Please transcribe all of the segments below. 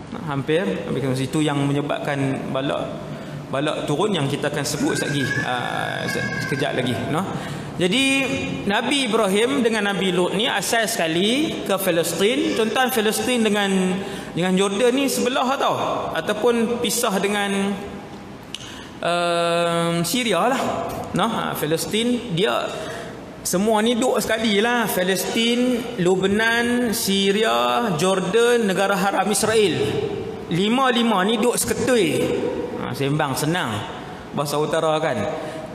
Hampir itu yang menyebabkan balak turun yang kita akan sebut sekejap lagi, no? Jadi Nabi Ibrahim dengan Nabi Lut ni asal sekali ke Palestin. Tuan-tuan, Palestin dengan Jordan ni sebelah tau, ataupun pisah dengan Syria lah, no? Palestin dia semua ni duk sekali lah. Palestin, Lebanon, Syria, Jordan, negara haram Israel. Lima ni duk seketui. Sembang senang bahasa utara kan.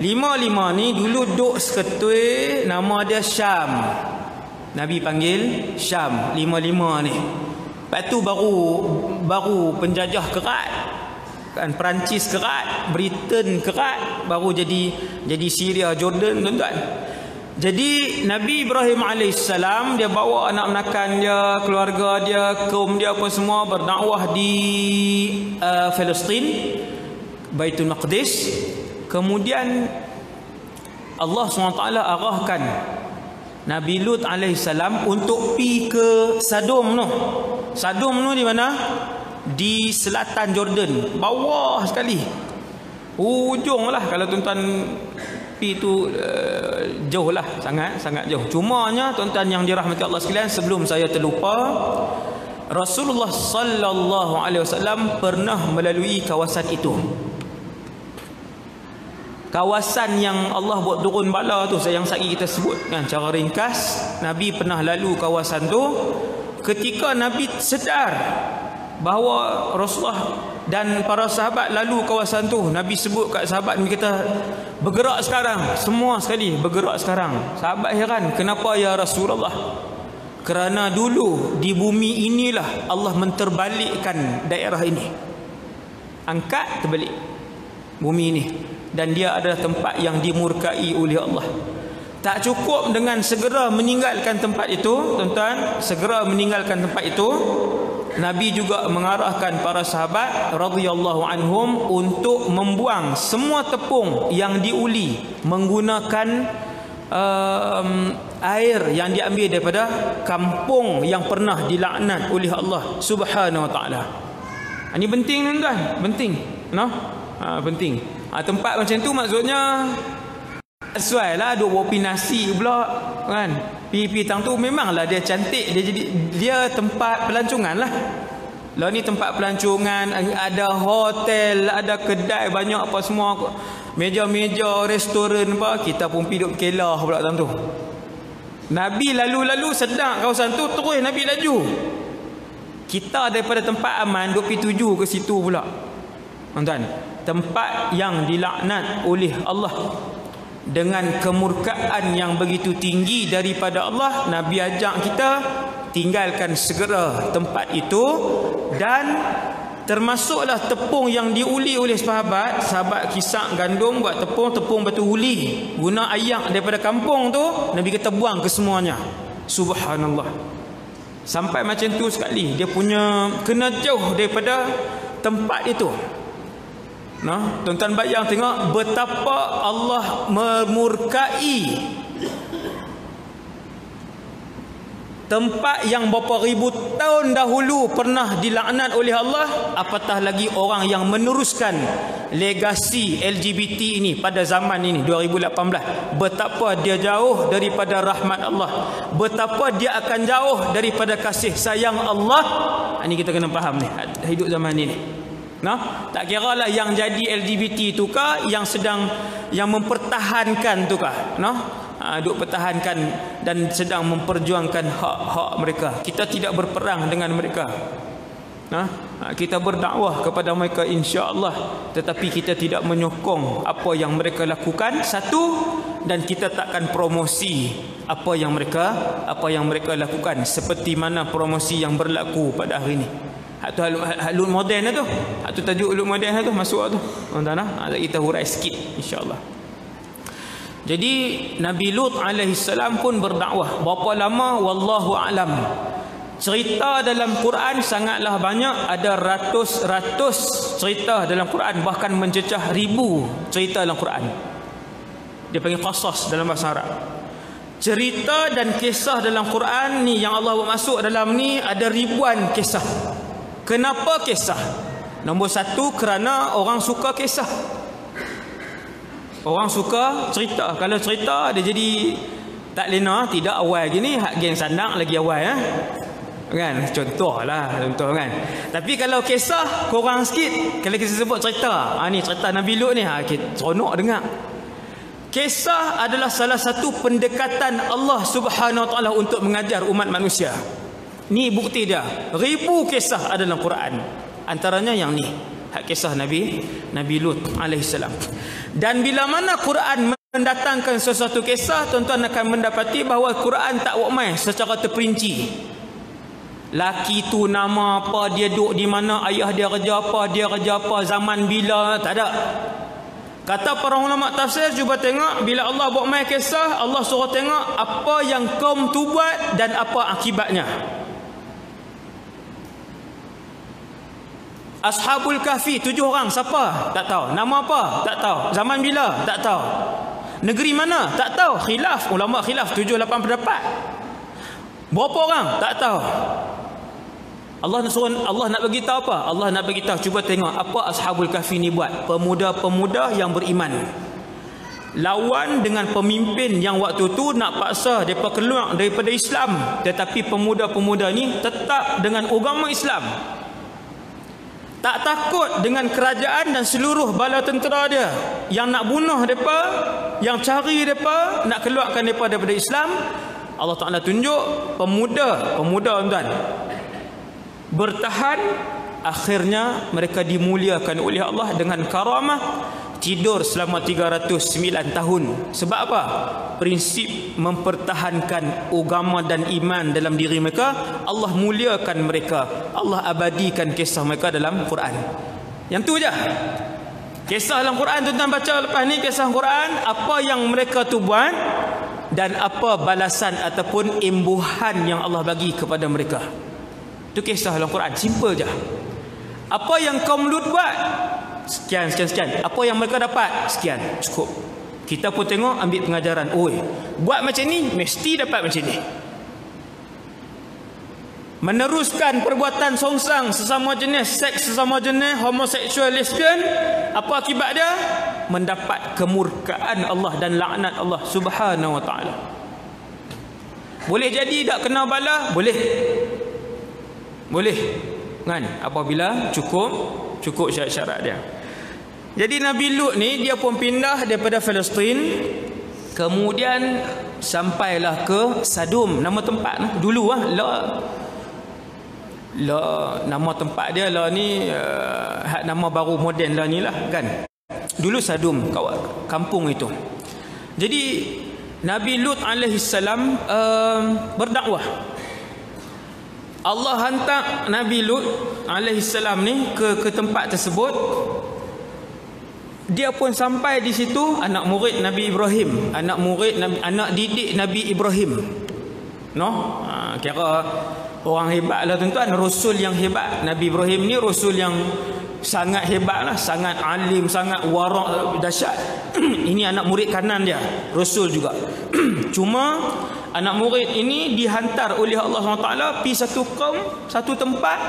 Lima ni dulu duk seketui, nama dia Syam. Nabi panggil Syam, lima ni. Lepas tu baru penjajah kerat kan, Perancis kerat, Britain kerat, baru jadi Syria, Jordan, tuan-tuan. Jadi Nabi Ibrahim alaihissalam dia bawa anak menakan dia, keluarga dia, kaum dia apa semua berdakwah di Palestin, Baitul Maqdis. Kemudian Allah SWT arahkan Nabi Lut alaihissalam untuk pergi ke Sodom tu. Sodom tu di mana? Di selatan Jordan, bawah sekali, ujung lah. Kalau tuan-tuan pergi tu jauh lah, sangat jauh. Cumanya tuan-tuan yang dirahmati Allah sekalian, sebelum saya terlupa, Rasulullah sallallahu alaihi wasallam pernah melalui kawasan itu. Kawasan yang Allah buat turun bala tu, yang sekali kita sebut kan cara ringkas. Nabi pernah lalu kawasan tu. Ketika Nabi sedar bahawa Rasulullah dan para sahabat lalu kawasan tu, Nabi sebut kat sahabat ni, kita bergerak sekarang, semua sekali bergerak sekarang. Sahabat heran, kenapa ya Rasulullah? Kerana dulu di bumi inilah Allah menterbalikkan daerah ini, angkat terbalik bumi ini, dan dia adalah tempat yang dimurkai oleh Allah. Tak cukup dengan segera meninggalkan tempat itu, tuan-tuan, segera meninggalkan tempat itu, Nabi juga mengarahkan para sahabat radhiyallahu anhum untuk membuang semua tepung yang diuli menggunakan air yang diambil daripada kampung yang pernah dilaknat oleh Allah Subhanahu wa taala. Ini penting, tuan-tuan, penting, no? Penting. Tempat macam tu maksudnya sesuai lah, duk bawa nasi pula kan. Pi tang tu memanglah dia cantik, dia tempat pelancongan lah. Lah ni tempat pelancongan, ada hotel, ada kedai banyak apa semua, meja-meja, restoran apa. Kita pun pergi duk kelah pula tang tu. Nabi lalu sedang kawasan tu, terus Nabi laju. Kita daripada tempat aman duk pergi tuju ke situ pula, tuan-tuan. Tempat yang dilaknat oleh Allah dengan kemurkaan yang begitu tinggi daripada Allah. Nabi ajak kita tinggalkan segera tempat itu. Dan termasuklah tepung yang diuli oleh sahabat kisah gandum buat tepung batu uli, guna ayak daripada kampung tu, Nabi kata buang ke semuanya. Subhanallah. Sampai macam tu sekali, dia punya kena jauh daripada tempat itu. Nah, tuan-tuan bayang tengok betapa Allah memurkai tempat yang berapa ribu tahun dahulu pernah dilaknat oleh Allah, apatah lagi orang yang meneruskan legasi LGBT ini pada zaman ini 2018. Betapa dia jauh daripada rahmat Allah, betapa dia akan jauh daripada kasih sayang Allah. Ini kita kena faham ni, hidup zaman ini. Nah, tak kira lah yang jadi LGBT tu kah, yang mempertahankan tu kah, nah, duk pertahankan dan sedang memperjuangkan hak-hak mereka. Kita tidak berperang dengan mereka. Nah, kita berdakwah kepada mereka insya-Allah, tetapi kita tidak menyokong apa yang mereka lakukan, satu, dan kita takkan promosi apa yang mereka lakukan seperti mana promosi yang berlaku pada hari ini. Halun moden tu. Hatu tajuk halun moden tu masuk tu. Tuan-tuan, kita hurai sikit insya-Allah. Jadi Nabi Lut alaihissalam pun berdakwah. Berapa lama wallahu alam. Cerita dalam Quran sangatlah banyak, ada ratus-ratus cerita dalam Quran, bahkan mencecah ribu cerita dalam Quran. Dia panggil qasas dalam bahasa Arab. Cerita dan kisah dalam Quran ni yang Allah buat masuk dalam ni ada ribuan kisah. Kenapa kisah? Nombor satu, kerana orang suka kisah. Orang suka cerita. Kalau cerita dia jadi tak lena, tidak awal gini, hak geng sandang lagi awal kan, contoh kan. Tapi kalau kisah kurang sikit. Kalau kita sebut cerita, ni cerita Nabi Lut ni, seronok dengar. Kisah adalah salah satu pendekatan Allah Subhanahu Wa Taala untuk mengajar umat manusia. Ni bukti dia. Ribu kisah ada dalam Quran. Antaranya yang ni, hak kisah Nabi Lut alaihissalam. Dan bila mana Quran mendatangkan sesuatu kisah, tuan-tuan akan mendapati bahawa Quran tak buat main secara terperinci. Laki tu nama apa, dia duduk di mana, ayah dia kerja apa, zaman bila, tak ada. Kata para ulama tafsir, cuba tengok bila Allah buat main kisah, Allah suruh tengok apa yang kaum tu buat dan apa akibatnya. Ashabul Kahfi 7 orang, siapa? Tak tahu. Nama apa? Tak tahu. Zaman bila? Tak tahu. Negeri mana? Tak tahu. Khilaf, ulama khilaf 7-8 pendapat. Berapa orang? Tak tahu. Allah nak bagi tahu apa? Allah nak bagi tahu, cuba tengok apa Ashabul Kahfi ni buat. Pemuda-pemuda yang beriman lawan dengan pemimpin yang waktu tu nak paksa mereka keluar daripada Islam, tetapi pemuda-pemuda ni tetap dengan agama Islam. Tak takut dengan kerajaan dan seluruh bala tentera dia yang nak bunuh mereka, yang cari mereka, nak keluarkan mereka daripada Islam. Allah Ta'ala tunjuk pemuda tuan-tuan bertahan, akhirnya mereka dimuliakan oleh Allah dengan karamah, tidur selama 309 tahun. Sebab apa? Prinsip mempertahankan agama dan iman dalam diri mereka. Allah muliakan mereka, Allah abadikan kisah mereka dalam Quran. Yang tu je kisah dalam Quran. Tuan-tuan baca lepas ni kisah Quran, apa yang mereka tu buat dan apa balasan ataupun imbuhan yang Allah bagi kepada mereka. Itu kisah dalam Quran, simple je. Apa yang kaum Lut buat, sekian. Apa yang mereka dapat, sekian, cukup. Kita pun tengok, ambil pengajaran. Buat macam ni mesti dapat macam ni. Meneruskan perbuatan songsang sesama jenis, seks sesama jenis, homoseksual, lesbian, apa akibat dia? Mendapat kemurkaan Allah dan laknat Allah Subhanahu Wa Taala. Boleh jadi tak kena bala? Boleh kan, apabila cukup syarat-syarat dia. Jadi Nabi Lut ni dia pun pindah daripada Palestin, kemudian sampailah ke Sadum. Nama tempat dulu nama tempat dia ni nama baru moden ni kan. Dulu Sadum, kampung itu. Jadi Nabi Lut alaihissalam berdakwah. Allah hantar Nabi Lut alaihissalam ni ke tempat tersebut. Dia pun sampai di situ, anak murid Nabi Ibrahim, anak didik Nabi Ibrahim. Kira orang hebat lah tuan-tuan, rasul yang hebat. Nabi Ibrahim ni rasul yang sangat hebat lah, sangat alim, sangat warak, dahsyat. Ini anak murid kanan dia, rasul juga. Cuma anak murid ini dihantar oleh Allah SWT pergi satu kaum, satu tempat.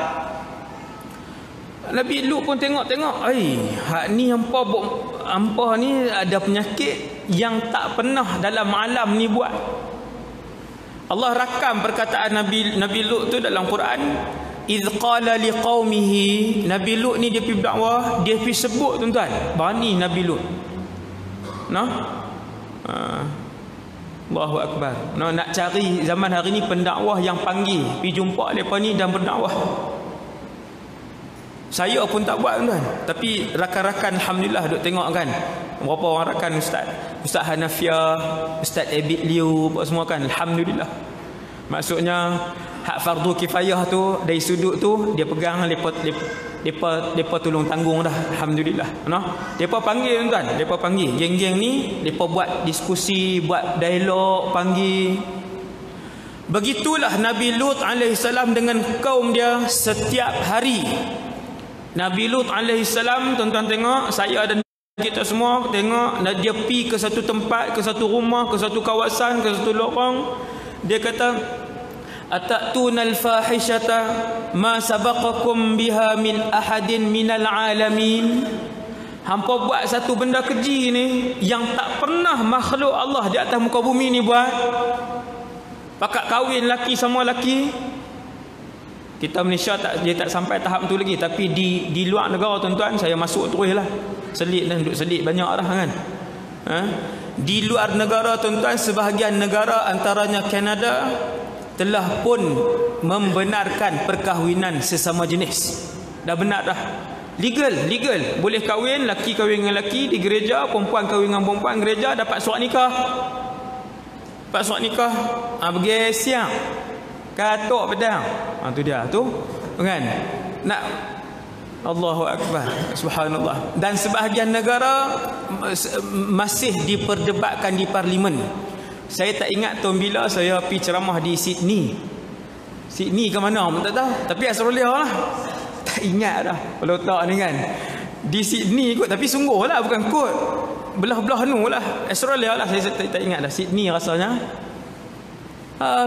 Nabi Lut pun tengok-tengok, hak ni hampa ni ada penyakit yang tak pernah dalam alam ni buat. Allah rakam perkataan Nabi Lut tu dalam Quran. Idh qala liqaumihi, Nabi Lut ni dia pergi berdakwah, dia pergi sebut tuan-tuan, bani Nabi Lut. Allahu Akbar. Nak cari zaman hari ni pendakwah yang panggil, pergi jumpa mereka ni dan berdakwah. Saya pun tak buat tuan, tapi rakan-rakan alhamdulillah duk tengok kan. Berapa orang rakan Ustaz Hanafiah, Ustaz Abid Liu, semua kan, alhamdulillah. Maksudnya hak fardu kifayah tu dari sudut tu dia pegang, depa tolong tanggung dah, alhamdulillah. Depa panggil tuan, depa panggil geng-geng ni, depa buat diskusi, buat dialog, panggil. Begitulah Nabi Lut alaihissalam dengan kaum dia setiap hari. Nabi Lut alaihissalam, tuan-tuan tengok, saya dan kita semua tengok, dia pergi ke satu tempat, ke satu rumah, ke satu kawasan, ke satu lorong. Dia kata, atatuna al-fahishata ma sabaqakum biha min ahadin minal alamin. Hampa buat satu benda keji ni yang tak pernah makhluk Allah di atas muka bumi ni buat. Pakat kahwin laki sama laki. Kita Malaysia dia tak sampai tahap tu lagi, tapi di luar negara tuan-tuan, saya masuk terus lah. Selit dan duduk selit banyak lah kan. Di luar negara tuan-tuan, sebahagian negara antaranya Kanada telah pun membenarkan perkahwinan sesama jenis. Dah benar dah. Legal. Boleh kahwin, laki kahwin dengan laki di gereja, perempuan kahwin dengan perempuan gereja, dapat surat nikah. Pergi siang. Katuk pedang. Tu dia tu. Kan? Nak Allahu Akbar. Subhanallah. Dan sebahagian negara masih diperdebatkan di parlimen. Saya tak ingat tahun bila saya pergi ceramah di Sydney. Sydney ke mana? Tak tahu. Tapi Australia lah. Tak ingat dah. Kalau tak ni kan. Di Sydney kot. Tapi sungguh lah. Bukan kot. Belah-belah nu lah. Australia lah. Saya tak ingat dah. Sydney rasanya.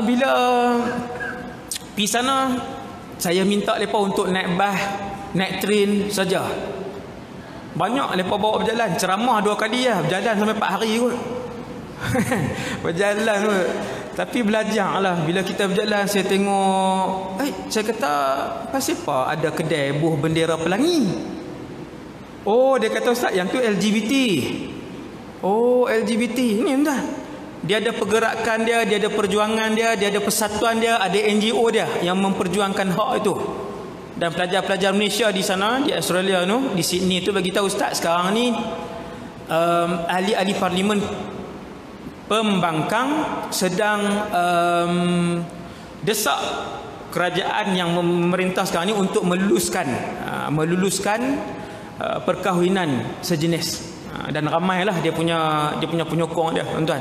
Bila pergi sana, saya minta mereka untuk naik bas, naik train saja. Banyak mereka bawa berjalan. Ceramah 2 kali lah. Berjalan sampai 4 hari kot. Berjalan kot. Tapi belajar lah. Bila kita berjalan, saya tengok, saya kata, pasal apa ada kedai buh bendera pelangi? Oh, dia kata, Ustaz, yang tu LGBT. Oh, LGBT. Ini entah. Dia ada pergerakan dia ada perjuangan dia ada persatuan dia, ada NGO dia yang memperjuangkan hak itu. Dan pelajar-pelajar Malaysia di sana, di Australia tu, di Sydney tu bagi tahu, Ustaz, sekarang ni ahli-ahli parlimen pembangkang sedang desak kerajaan yang memerintah sekarang ni untuk meluluskan perkahwinan sejenis. Dan ramailah dia punya penyokong dia, tuan-tuan.